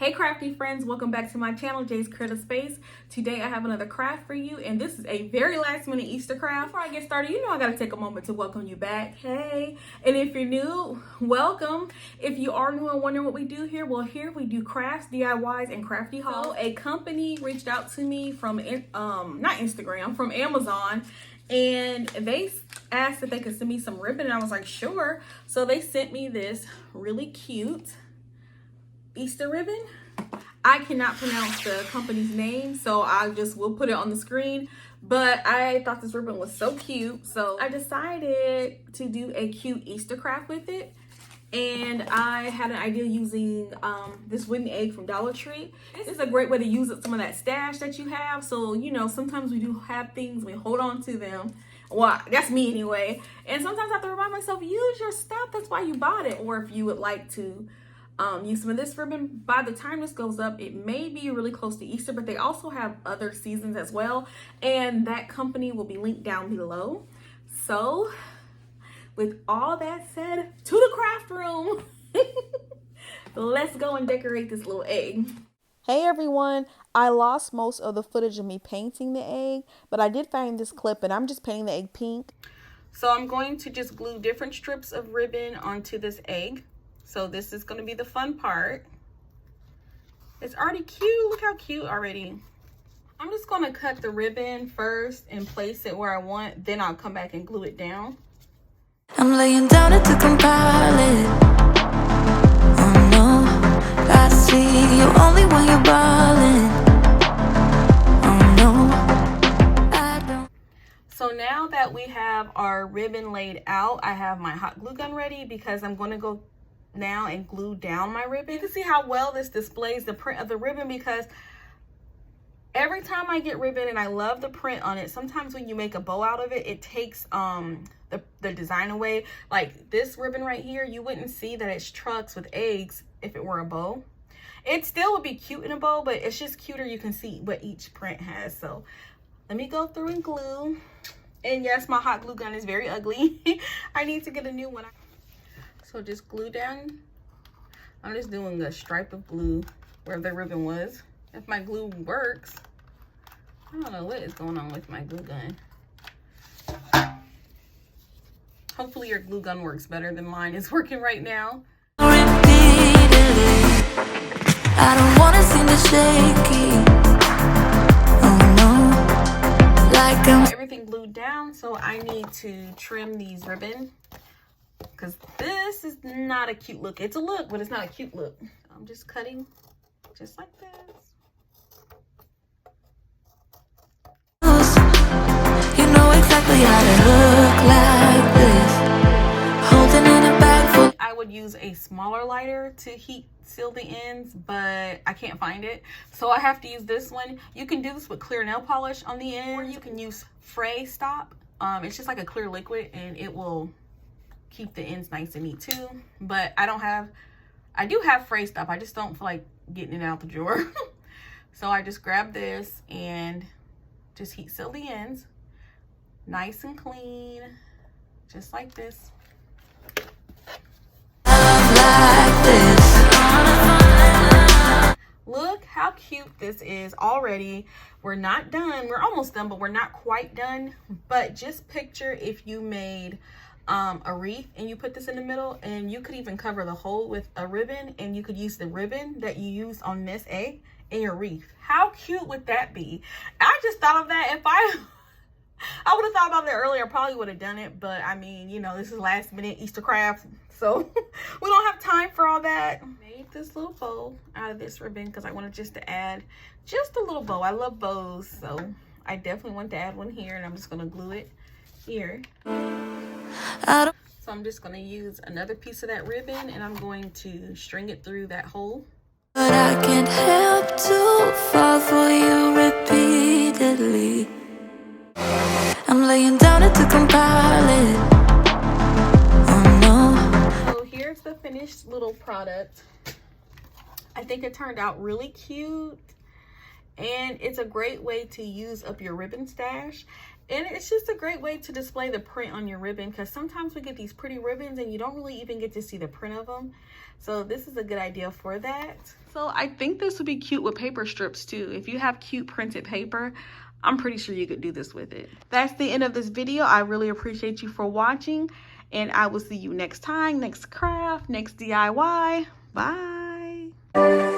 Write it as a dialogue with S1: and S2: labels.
S1: Hey crafty friends, welcome back to my channel, Jay's Creative Space. Today I have another craft for you, and this is a very last minute Easter craft. Before I get started, you know I gotta take a moment to welcome you back. Hey, and if you're new, welcome. If you are new and wondering what we do here, well, here we do crafts, DIYs, and crafty hauls. So a company reached out to me from not Instagram, from Amazon, and they asked if they could send me some ribbon, and I was like, sure. So they sent me this really cute Easter ribbon. I cannot pronounce the company's name, so I just will put it on the screen, but I thought this ribbon was so cute, so I decided to do a cute Easter craft with it. And I had an idea using this wooden egg from Dollar Tree. This is a great way to use up some of that stash that you have. So, you know, sometimes we do have things, we hold on to them. Well, that's me anyway. And sometimes I have to remind myself, use your stuff, that's why you bought it. Or if you would like to use some of this ribbon, by the time this goes up, it may be really close to Easter, but they also have other seasons as well. And that company will be linked down below. So with all that said, to the craft room. Let's go and decorate this little egg.
S2: Hey everyone, I lost most of the footage of me painting the egg, but I did find this clip and I'm just painting the egg pink.
S1: So I'm going to just glue different strips of ribbon onto this egg. So this is going to be the fun part. It's already cute. Look how cute already. I'm just going to cut the ribbon first and place it where I want. Then I'll come back and glue it down.
S3: I'm laying down it to compile it. Oh no, I see you only when you're ballin'. Oh no, I don't.
S1: So now that we have our ribbon laid out, I have my hot glue gun ready because I'm going to go now and glue down my ribbon. You can see how well this displays the print of the ribbon, because every time I get ribbon and I love the print on it, sometimes when you make a bow out of it, it takes the design away. Like this ribbon right here, you wouldn't see that it's trucks with eggs if it were a bow. It still would be cute in a bow, but it's just cuter. You can see what each print has. So let me go through and glue. And yes, my hot glue gun is very ugly. I need to get a new one. So just glue down. I'm just doing a stripe of glue where the ribbon was. If my glue works, I don't know what is going on with my glue gun. Hopefully your glue gun works better than mine is working right now.
S3: Repeatedly, I don't wanna seem to shaky. Oh no, like I'm
S1: Everything glued down, so I need to trim these ribbon, because this is not a cute look. It's a look, but it's not a cute look. I'm just cutting just like this.
S3: You know exactly how to look like this. Holding in a bag full.
S1: I would use a smaller lighter to heat seal the ends, but I can't find it, so I have to use this one. You can do this with clear nail polish on the end, or you can use Fray Stop. It's just like a clear liquid and it will keep the ends nice and neat too. But I do have Fray Stop, I just don't feel like getting it out the drawer. So I just grab this and just heat seal the ends nice and clean, just like this.
S3: Like this.
S1: Look how cute this is already. We're not done. We're almost done, but we're not quite done. But just picture if you made a wreath and you put this in the middle, and you could even cover the hole with a ribbon, and you could use the ribbon that you used on this egg in your wreath. How cute would that be? I just thought of that. If I would have thought about that earlier, I probably would have done it, but I mean, you know, this is last minute Easter craft, so we don't have time for all that. I made this little bow out of this ribbon because I wanted just to add just a little bow. I love bows, so I definitely want to add one here, and I'm just going to glue it here. So I'm just going to use another piece of that ribbon, and I'm going to string it through that hole.
S3: But I can't help to fall for you repeatedly. I'm laying down it to compile it. Oh no.
S1: So here's the finished little product. I think it turned out really cute, and it's a great way to use up your ribbon stash. And it's just a great way to display the print on your ribbon, because sometimes we get these pretty ribbons and you don't really even get to see the print of them. So this is a good idea for that. So I think this would be cute with paper strips too. If you have cute printed paper, I'm pretty sure you could do this with it. That's the end of this video. I really appreciate you for watching, and I will see you next time, next craft, next DIY. Bye.